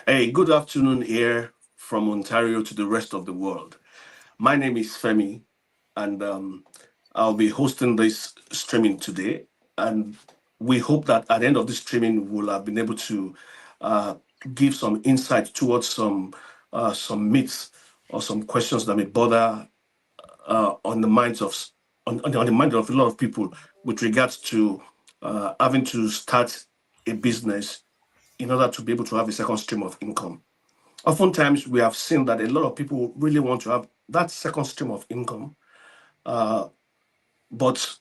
Hey, good afternoon here from Ontario to the rest of the world. My name is Femi, and I'll be hosting this streaming today. And we hope that at the end of this streaming, we'll have been able to uh, give some insight towards some myths or some questions that may bother on the minds of on the mind of a lot of people with regards to having to start a business in order to be able to have a second stream of income. Oftentimes, we have seen that a lot of people really want to have that second stream of income, uh, but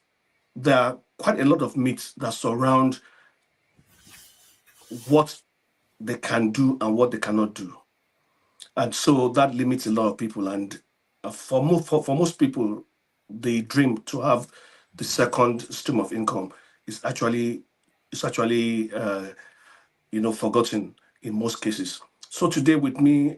there are quite a lot of myths that surround what they can do and what they cannot do. And so that limits a lot of people. And for most people, the dream to have the second stream of income is actually forgotten in most cases. So today with me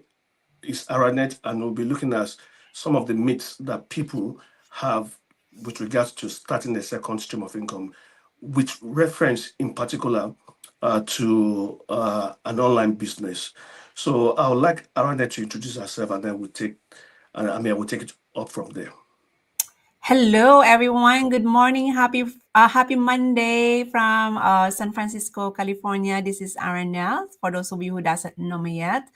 is Aranet, and we'll be looking at some of the myths that people have with regards to starting a second stream of income, with reference in particular to an online business. So I would like Aranet to introduce herself, and then we'll take it up from there. Hello, everyone. Good morning. Happy Monday from San Francisco, California. This is Aranel. For those of you who doesn't know me yet,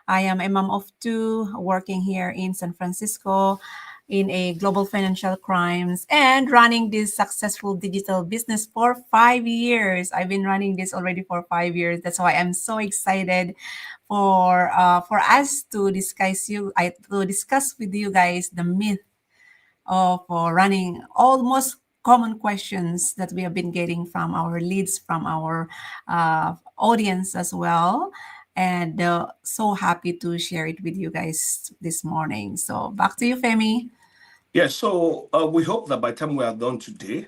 I am a mom of two working here in San Francisco in a global financial crimes and running this successful digital business for 5 years. I've been running this already for 5 years. That's why I'm so excited for us to discuss with you guys the myth of running almost common questions that we have been getting from our leads, from our audience as well. And so happy to share it with you guys this morning. So back to you, Femi. Yeah, so we hope that by the time we are done today,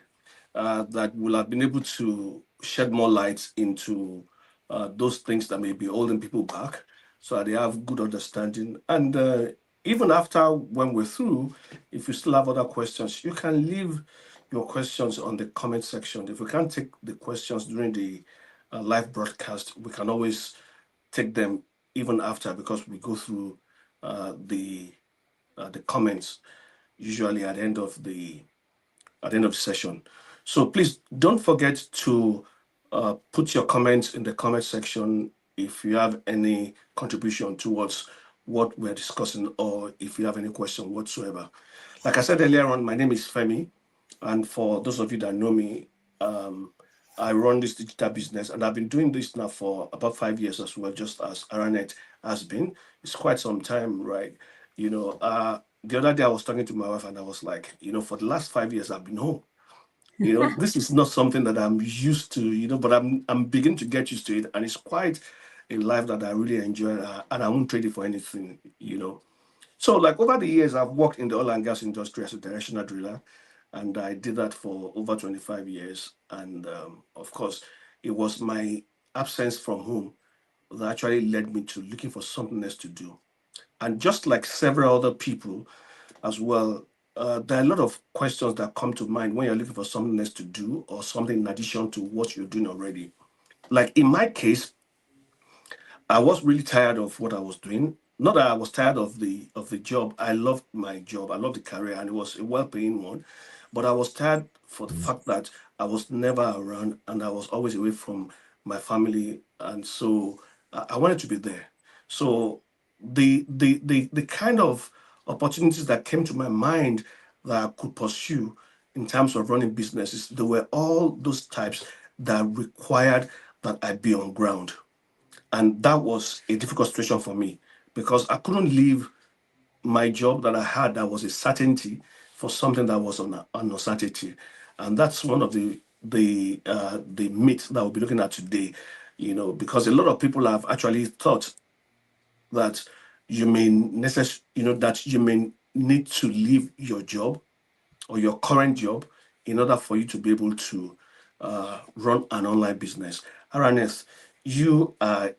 that we'll have been able to shed more light into those things that may be holding people back so that they have good understanding. And even after when we're through, if you still have other questions, you can leave your questions on the comment section. If we can't take the questions during the live broadcast, we can always take them even after because we go through the comments usually at the end of the session. So please don't forget to put your comments in the comment section if you have any contribution towards what we're discussing or if you have any question whatsoever. Like I said earlier on, my name is Femi, and for those of you that know me, um, I run this digital business, and I've been doing this now for about 5 years as well, just as Aranet has been. It's quite some time, right? The other day I was talking to my wife, and I was like, for the last 5 years I've been home. This is not something that I'm used to, but I'm beginning to get used to it, and it's quite a life that I really enjoy, and I won't trade it for anything. So, like over the years, I've worked in the oil and gas industry as a directional driller, and I did that for over 25 years. And of course, it was my absence from home that actually led me to looking for something else to do. And just like several other people as well, there are a lot of questions that come to mind when you're looking for something else to do or something in addition to what you're doing already. Like in my case, I was really tired of what I was doing. Not that I was tired of the job. I loved my job. I loved the career, and it was a well-paying one. But I was tired for the fact that I was never around, and I was always away from my family, and so I wanted to be there. So the kind of opportunities that came to my mind that I could pursue in terms of running businesses, they were all those types that required that I be on ground. And that was a difficult situation for me because I couldn't leave my job that I had that was a certainty for something that was an uncertainty. And that's one of the myths that we'll be looking at today, because a lot of people have actually thought that that you may need to leave your job or your current job in order for you to be able to run an online business. Aranes, you are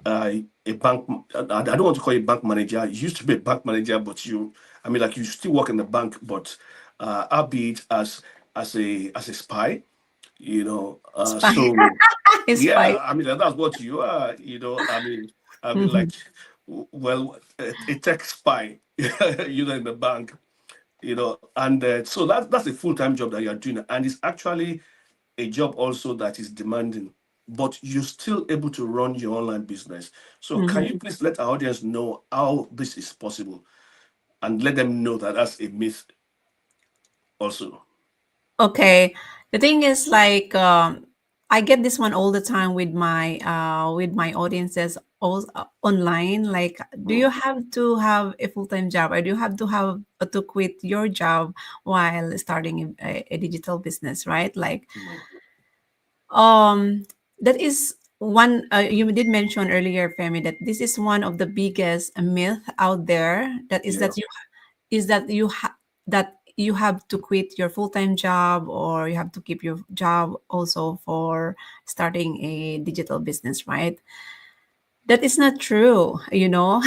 a bank. I don't want to call you bank manager. You used to be a bank manager, but like you still work in the bank, but albeit as a spy. It's fine. So It's fine. yeah, that's what you are. I mean, like, well, a tech spy, in the bank, and so that's a full-time job that you're doing, and it's actually a job also that is demanding, but you're still able to run your online business. So can you please let our audience know how this is possible and let them know that that's a myth also? Okay. The thing is like I get this one all the time with my audiences all online. Like, do Mm, you have to have a full-time job, or do you have to have to quit your job while starting a digital business, right? Like, mm, um, that is one. You did mention earlier, Femi, that this is one of the biggest myth out there. That is yeah. that you have to quit your full-time job, or you have to keep your job also for starting a digital business, right? That is not true, you know.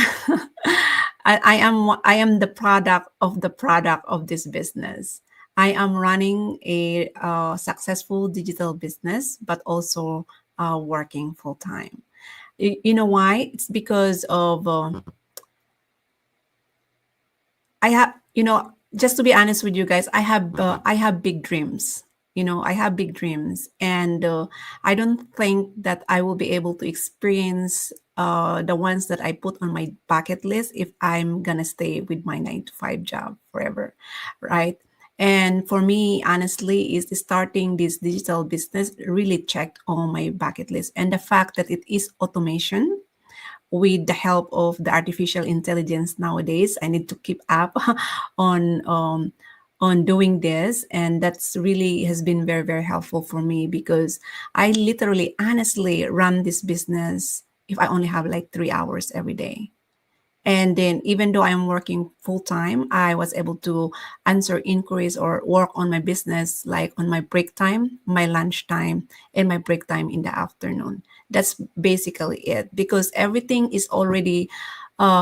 I am the product of this business. I am running a successful digital business, but also working full-time. You know why? It's because of I have, just to be honest with you guys, I have big dreams. I have big dreams, and I don't think that I will be able to experience the ones that I put on my bucket list if I'm gonna stay with my 9 to 5 job forever, right? And for me, honestly, is starting this digital business really checked on my bucket list, and the fact that it is automation with the help of the artificial intelligence nowadays. I need to keep up on doing this, and that's really has been very very helpful for me, because I literally honestly run this business if I only have like 3 hours every day. And then, even though I'm working full time, I was able to answer inquiries or work on my business like on my break time, my lunch time, and my break time in the afternoon. That's basically it, because everything is already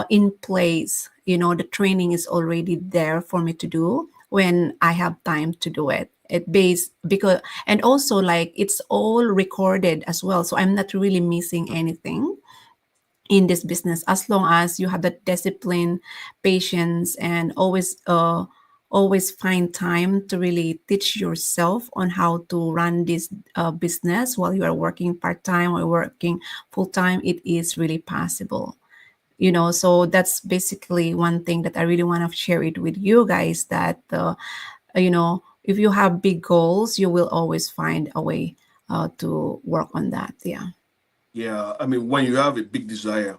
in place. The training is already there for me to do when I have time to do it. Because, and also like it's all recorded as well, so I'm not really missing anything in this business, as long as you have the discipline, patience, and always find time to really teach yourself on how to run this business while you are working part-time or working full-time. It is really possible. So that's basically one thing that I really want to share it with you guys, that if you have big goals, you will always find a way to work on that. Yeah. Yeah, I mean, when you have a big desire,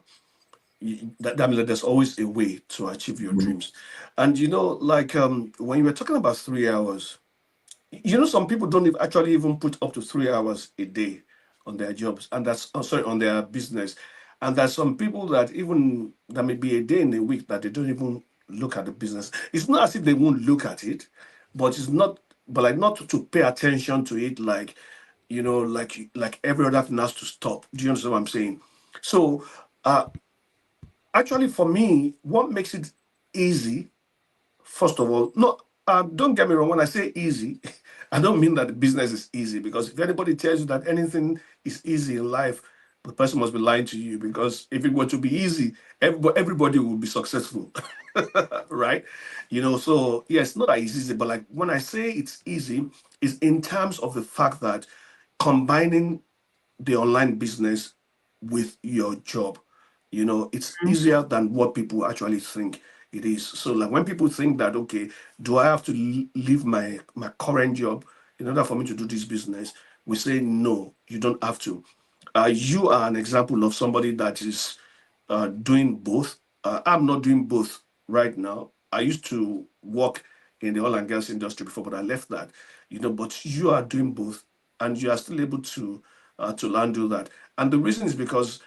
that means that there's always a way to achieve your dreams. And like when you were talking about 3 hours, some people don't actually even put up to 3 hours a day on their jobs, and that's sorry, on their business. And there's some people that even there may be a day in a week that they don't even look at the business. It's not as if they won't look at it, but it's not, but like not to pay attention to it, like like every other thing has to stop. Do you understand what I'm saying? So uh actually, for me, what makes it easy, first of all, no, don't get me wrong. When I say easy, I don't mean that the business is easy, because if anybody tells you that anything is easy in life, the person must be lying to you. Because if it were to be easy, everybody would be successful, right? So yes, not that it's easy, but like when I say it's easy, is in terms of the fact that combining the online business with your job. It's easier than what people actually think it is. So like when people think that, okay, do I have to leave my current job in order for me to do this business? We say no, you don't have to. You are an example of somebody that is doing both. I'm not doing both right now. I used to work in the oil and gas industry before, but I left that. But you are doing both, and you are still able to handle that. And the reason is because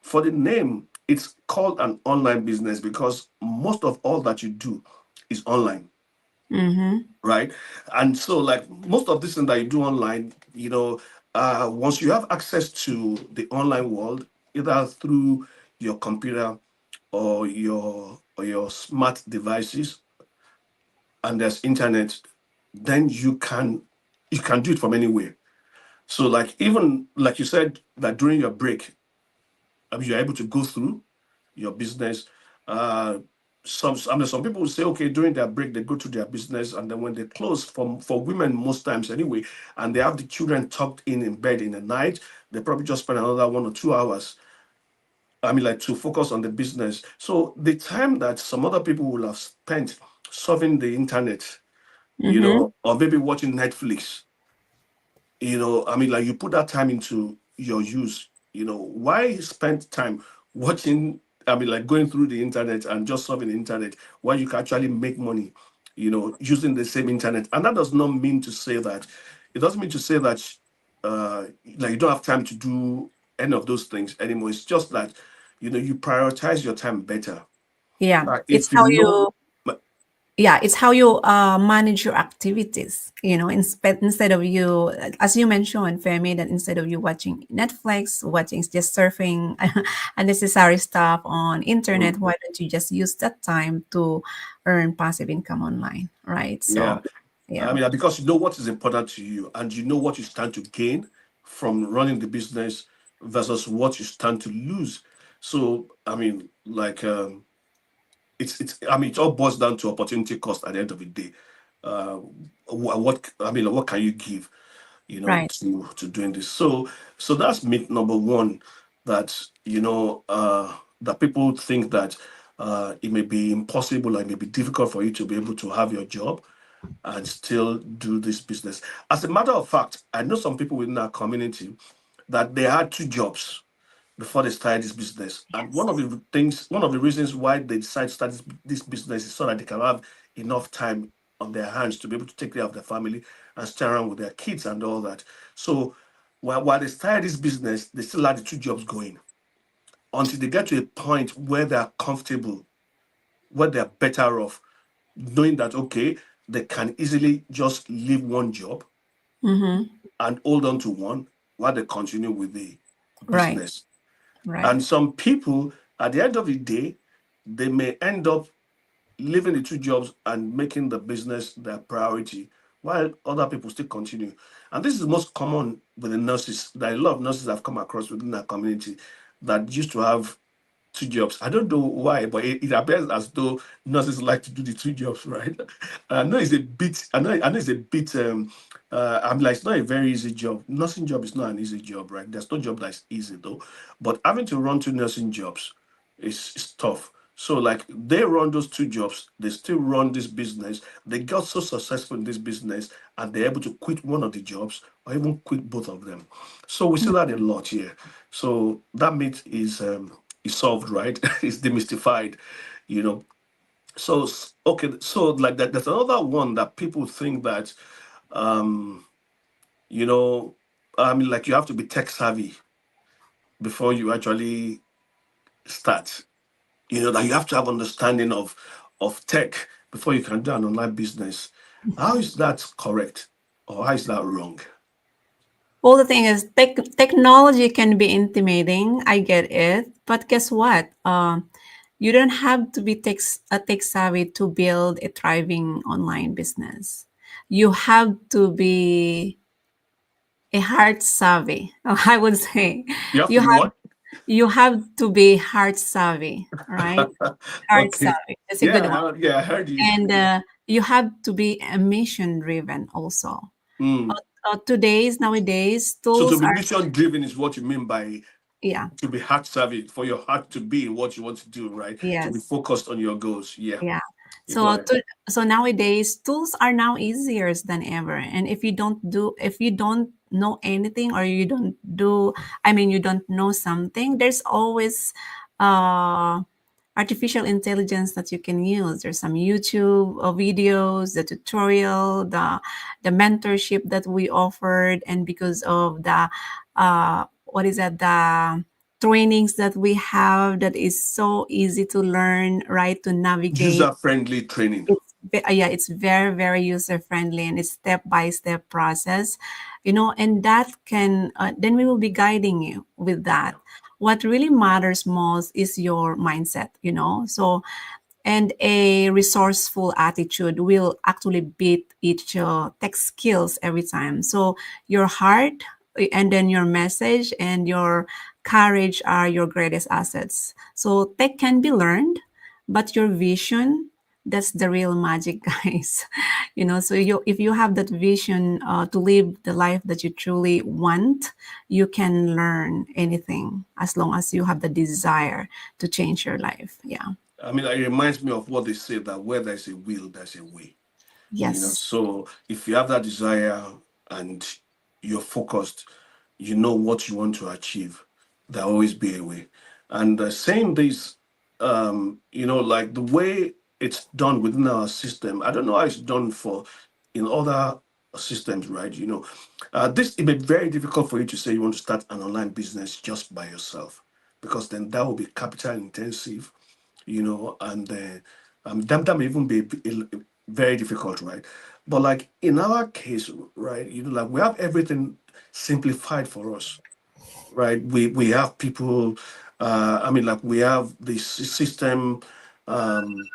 for the name, it's called an online business because most of all that you do is online, Mm-hmm. right? And so, like most of this thing that you do online, once you have access to the online world, either through your computer or your smart devices, and there's internet, then you can do it from anywhere. So, like even like you said that during your break, you're able to go through your business. Some people will say, okay, during their break they go to their business, and then when they close, for women most times anyway, and they have the children tucked in bed in the night, they probably just spend another 1 or 2 hours. Like to focus on the business. So the time that some other people will have spent surfing the internet, Mm-hmm. or maybe watching Netflix, like you put that time into your use. Why spend time watching, like going through the internet and just surfing the internet, while you can actually make money, using the same internet. And that does not mean to say that, it doesn't mean to say that, like you don't have time to do any of those things anymore. It's just that, you prioritize your time better. Yeah, it's If you how know, you it's how you manage your activities, instead of you, as you mentioned, Femi, that instead of you watching Netflix, watching just surfing unnecessary stuff on internet, why don't you just use that time to earn passive income online, right? yeah. So yeah. Because you know what is important to you, and you know what you stand to gain from running the business versus what you stand to lose. So, it all boils down to opportunity cost at the end of the day. Uh, what can you give, Right. to doing this? So that's myth number one, that that people think that it may be impossible, or it may be difficult for you to be able to have your job and still do this business. As a matter of fact, I know some people within our community that they had two jobs before they started this business. And Yes. one of the reasons why they decided to start this business is so that they can have enough time on their hands to be able to take care of their family and stay around with their kids and all that. So while they started this business, they still had the two jobs going until they get to a point where they're comfortable, where they're better off, knowing that, okay, they can easily just leave one job Mm-hmm. and hold on to one while they continue with the Right. business. Right. And some people, at the end of the day, they may end up leaving the two jobs and making the business their priority, while other people still continue. And this is most common with the nurses. There are a lot of nurses I've come across within our community that used to have two jobs. I don't know why, but it appears as though nurses like to do the two jobs, right? I know it's a bit. I know it's a bit. I'm like, it's not a very easy job. Nursing job is not an easy job, right? There's no job that's easy though, but having to run two nursing jobs is tough. So like they run those two jobs, they still run this business. They got so successful in this business, and they're able to quit one of the jobs or even quit both of them. So we see that a lot here. So that myth is solved, right? It's demystified, you know. So okay, so like that, there's another one that people think that um, you know, like you have to be tech savvy before you actually start. That you have to have understanding of tech before you can do an online business. How is that correct, or how is that wrong? Well, the thing is, technology can be intimidating. I get it, but guess what? You don't have to be tech savvy to build a thriving online business. You have to be a heart savvy. I would say You have to you be have what? you have to be heart savvy, right? Heart Okay. savvy. That's a good one. Yeah, I heard you. And you have to be mission driven also. Mm. Nowadays, So to tools be are, mission driven is what you mean by yeah, to be heart savvy, for your heart to be in what you want to do, right? To be yes. focused on your goals. Yeah. Yeah. You go ahead. So nowadays tools are now easier than ever. And if you don't know anything, or you don't do, you don't know something, there's always uh artificial intelligence that you can use. There's some YouTube videos, the tutorial, the mentorship that we offered, and because of the what is that the trainings that we have, that is so easy to learn, right? To navigate. User friendly training. Yeah, it's very, very user friendly, and it's step by step process, and that can then we will be guiding you with that. What really matters most is your mindset, so, and a resourceful attitude will actually beat each tech skills every time. So your heart, and then your message, and your courage are your greatest assets. So tech can be learned, but your vision, that's the real magic, guys. So if you have that vision to live the life that you truly want, you can learn anything as long as you have the desire to change your life. Yeah. I mean, it reminds me of what they say that where there's a will, there's a way. Yes. So if you have that desire and you're focused, you know what you want to achieve, there'll always be a way. And saying this, like the way it's done within our system, I don't know how it's done for in other systems, right? This it may be very difficult for you to say you want to start an online business just by yourself, because then that will be capital intensive, and that may even be very difficult, right? But like in our case, right, like we have everything simplified for us, right? We have people, like we have the system um,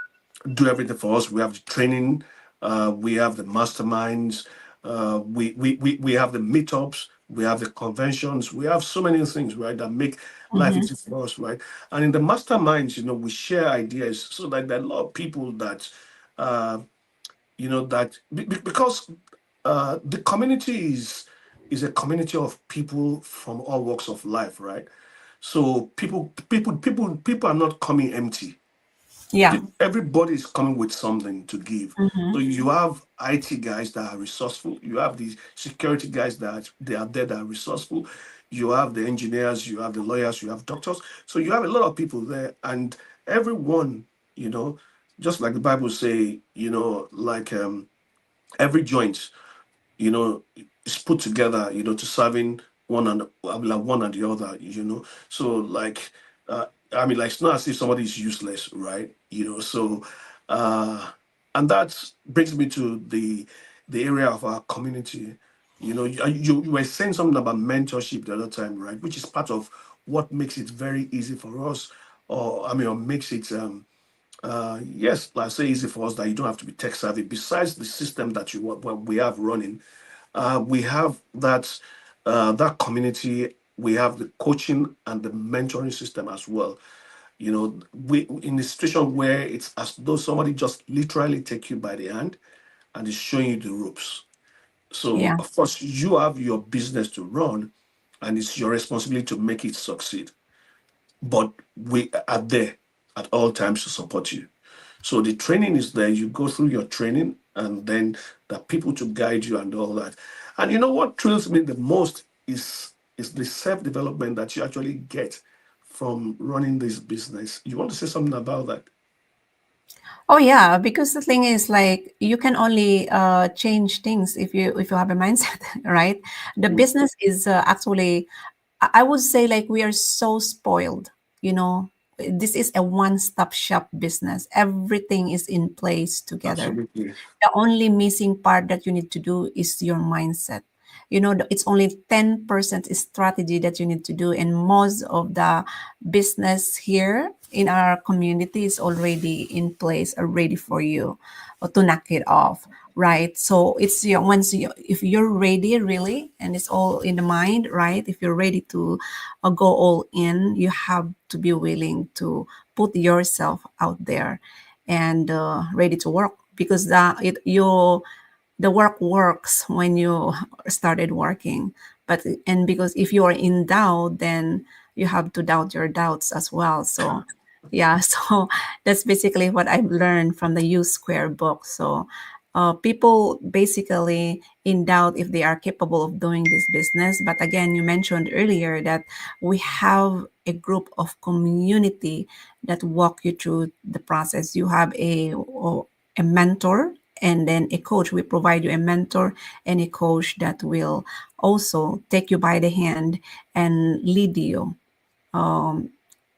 do everything for us. We have the training, we have the masterminds, we have the meetups, we have the conventions, we have so many things, right, that make life Mm-hmm. easy for us, right? And in the masterminds, we share ideas so that there are a lot of people that, uh, because the community is a community of people from all walks of life, right? So people are not coming empty. Yeah. Everybody is coming with something to give. So Mm-hmm. you have IT guys that are resourceful. You have these security guys they are there that are resourceful. You have the engineers. You have the lawyers. You have doctors. So you have a lot of people there, and everyone, you know, just like the Bible say, like every joint, is put together, to serving one and the other, So like, like it's not as if somebody is useless, right? So, uh, and that brings me to the area of our community. You were saying something about mentorship the other time, right? Which is part of what makes it very easy for us, or makes it yes, like I say, easy for us that you don't have to be tech savvy. Besides the system that what we have running, we have that community. We have the coaching and the mentoring system as well. We in a situation where it's as though somebody just literally take you by the hand and is showing you the ropes. So Yeah. of course you have your business to run, and it's your responsibility to make it succeed. But we are there at all times to support you. So the training is there. You go through your training, and then the people to guide you and all that. And you know what thrills me the most is the self development that you actually get from running this business. You want to say something about that? Oh yeah, because the thing is like you can only change things if you have a mindset, right? The Mm, business is actually, I would say like we are so spoiled, you know. This is a one-stop shop business. Everything is in place together. absolutely. The only missing part that you need to do is your mindset. It's only 10% strategy that you need to do, and most of the business here in our community is already in place, ready for you to knock it off, right? So it's once if you're ready really, and it's all in the mind, right? If you're ready to go all in, you have to be willing to put yourself out there and ready to work, because the work works when you started working. And because if you are in doubt, then you have to doubt your doubts as well. So yeah, so that's basically what I've learned from the U Square book. So people basically in doubt if they are capable of doing this business. But again, you mentioned earlier that we have a group of community that walk you through the process. You have a mentor and then a coach. We provide you a mentor and a coach that will also take you by the hand and lead you um,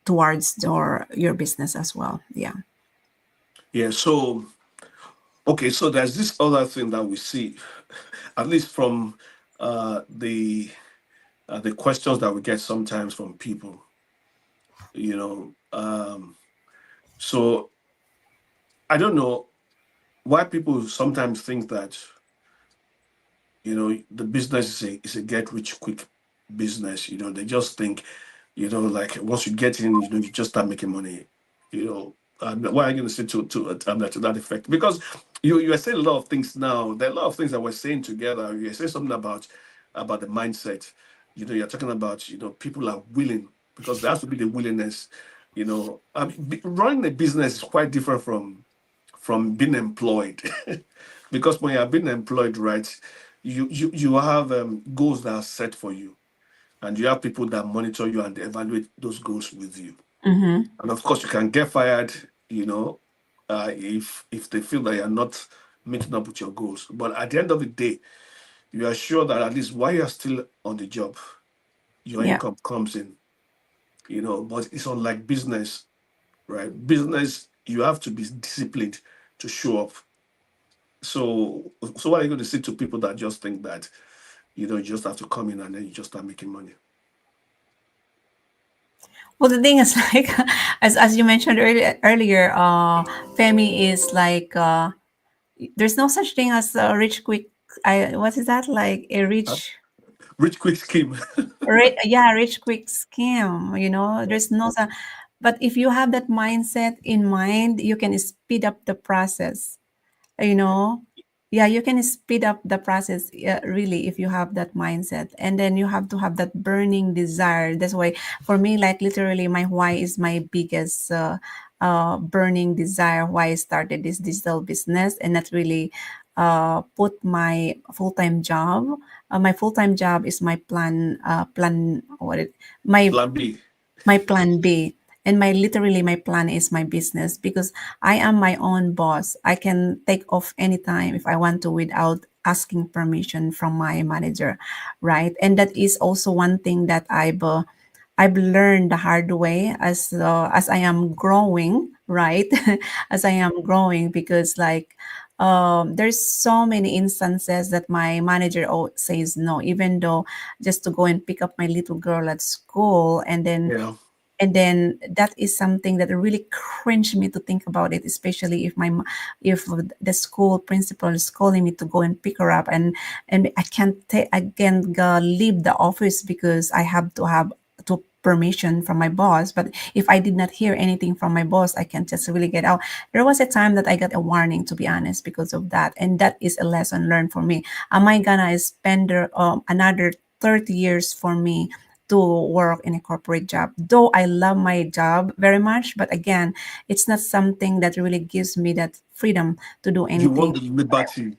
towards your business as well. Yeah. Yeah. So okay. So there's this other thing that we see, at least from the questions that we get sometimes from people. You know. So I don't know why people sometimes think that the business is a get rich quick business. They just think You know, like once you get in, you know, you just start making money. You know, what are you going to say to that effect? Because you are saying a lot of things now. There are a lot of things that we're saying together. You're saying something about the mindset. You know, you're talking about, you know, people are willing, because there has to be the willingness. You know, running a business is quite different from being employed. Because when you're being employed, right, you have goals that are set for you, and you have people that monitor you and evaluate those goals with you. Mm-hmm. And of course, you can get fired, you know, if they feel that you're not meeting up with your goals. But at the end of the day, you are sure that at least while you're still on the job, your Yeah. income comes in. You know, but it's unlike business, right? Business, you have to be disciplined to show up. So what are you going to say to people that just think that, you know, you just have to come in and then you just start making money? Well, the thing is, like, as you mentioned earlier, Femi is like, there's no such thing as a rich quick. What is that, like a Huh? rich? Rich quick scheme. Yeah, rich quick scam. You know, there's no. But if you have that mindset in mind, you can speed up the process. You know, yeah, you can speed up the process, really, if you have that mindset. And then you have to have that burning desire. That's why, for me, like, literally, my why is my biggest burning desire, why I started this digital business, and not really put my full-time job. My full-time job is my plan, my Plan B. my plan B. And my literally my plan is my business, because I am my own boss. I can take off anytime if I want to without asking permission from my manager, right? And that is also one thing that I've learned the hard way as I am growing, right? As I am growing, because, like, there's so many instances that my manager says no, even though just to go and pick up my little girl at school. Yeah. And then that is something that really cringe me to think about it, especially if if the school principal is calling me to go and pick her up, and I can't go leave the office because I have to have to permission from my boss. But if I did not hear anything from my boss, I can just really get out. There was a time that I got a warning, to be honest, because of that, and that is a lesson learned for me. Am I gonna spend another 30 years for me to work in a corporate job? Though I love my job very much, but again, it's not something that really gives me that freedom to do You want anything. the liberty.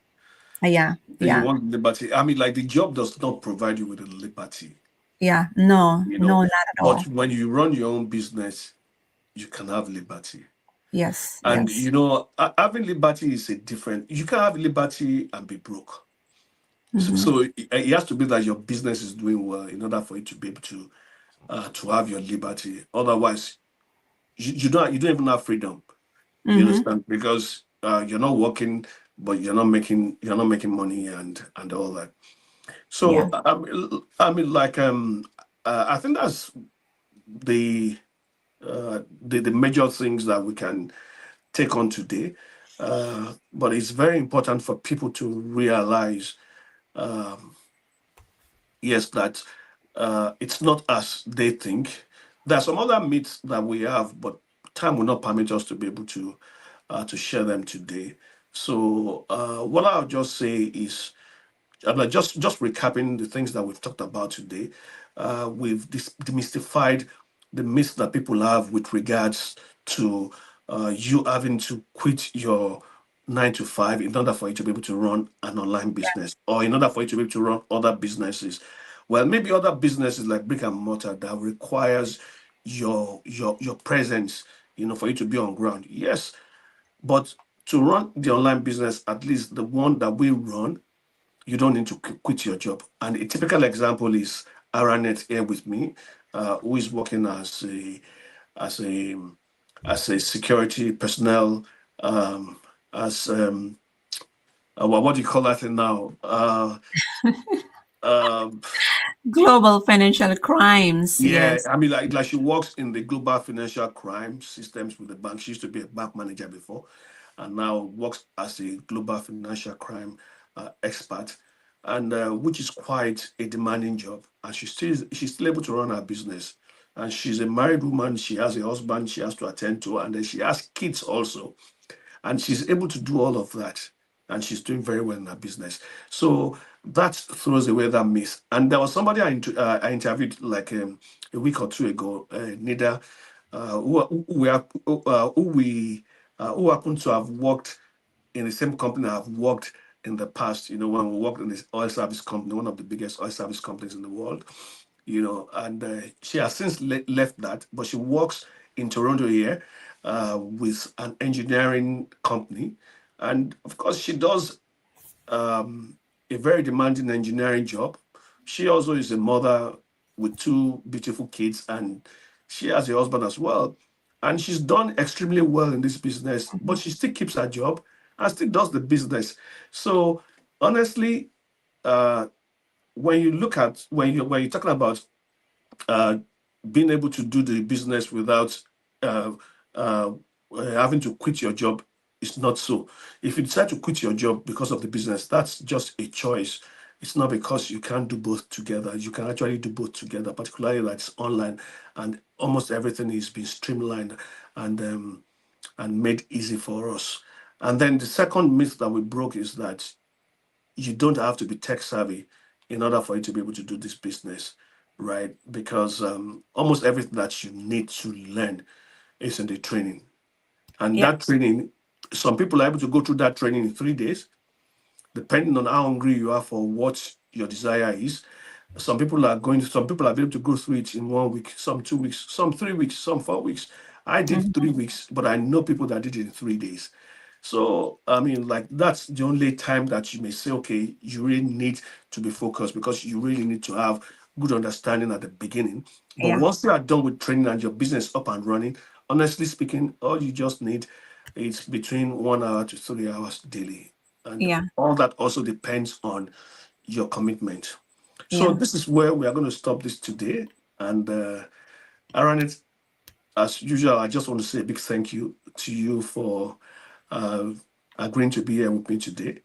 Yeah, You yeah, want liberty. I mean, like the job does not provide you with the liberty, yeah. No, you no, know. not at But all. when you run your own business, you can have liberty. Yes, And yes. you know, having liberty is a different. You can have liberty and be broke. So, Mm-hmm. so it has to be that your business is doing well in order for you to be able to have your liberty. Otherwise, you don't even have freedom. You Mm-hmm. understand? Because you're not working, but you're not making money and all that. Yeah. So I mean, like I think that's the the major things that we can take on today. But it's very important for people to realize, um, yes, that it's not as they think. There are some other myths that we have, but time will not permit us to be able to share them today. So what I'll just say is, I'm like just recapping the things that we've talked about today. We've demystified the myths that people have with regards to you having to quit your 9 to 5 in order for you to be able to run an online business, or in order for you to be able to run other businesses. Well, maybe other businesses like brick and mortar that requires your presence, you know, for you to be on ground. Yes, but to run the online business, at least the one that we run, you don't need to quit your job. And a typical example is Aranet here with me, who is working as a as a security personnel, as what do you call that thing now? Um Global financial crimes. yeah, Yes. I mean, like she works in the global financial crime systems with the bank. She used to be a bank manager before, and now works as a global financial crime expert, and which is quite a demanding job. And she's still able to run her business, and she's a married woman. She has a husband she has to attend to, and then she has kids also. And she's able to do all of that. And she's doing very well in her business. So that throws away that myth. And there was somebody I interviewed like a week or two ago, Nida, who happened to have worked in the same company I've worked in the past. When we worked in this oil service company, one of the biggest oil service companies in the world. And she has since left that, but she works in Toronto here with an engineering company. And of course, she does a very demanding engineering job. She also is a mother with two beautiful kids, and she has a husband as well. And she's done extremely well in this business, but she still keeps her job and still does the business. So honestly, when you're talking about being able to do the business without uh, uh, having to quit your job, it's not so. If you decide to quit your job because of the business, that's just a choice. It's not because you can't do both together. You can actually do both together, particularly that's online, and almost everything is being streamlined and made easy for us. And then the second myth that we broke is that you don't have to be tech savvy in order for you to be able to do this business, right? Because almost everything that you need to learn is in the training. And Yeah. that training, some people are able to go through that training in 3 days, depending on how hungry you are for what your desire is. Some people are able to go through it in 1 week, some 2 weeks, some 3 weeks, some 4 weeks. I did 3 weeks, but I know people that did it in 3 days. So, I mean, like, that's the only time that you may say, okay, you really need to be focused because you really need to have good understanding at the beginning. But Yeah. once you are done with training and your business up and running, honestly speaking, all you just need is between 1 hour to 3 hours daily. And Yeah. all that also depends on your commitment. So Yeah. this is where we are going to stop this today. And Aaron, as usual, I just want to say a big thank you to you for uh, agreeing to be here with me today.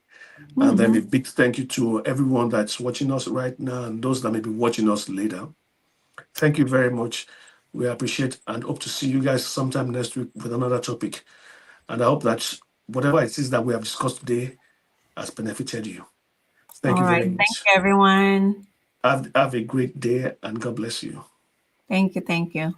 And then a Mhm. big thank you to everyone that's watching us right now and those that may be watching us later. Thank you very much. We appreciate and hope to see you guys sometime next week with another topic. And I hope that whatever it is that we have discussed today has benefited you. Thank All you right. very Thank much. you, everyone. Have a great day and God bless you. Thank you. Thank you.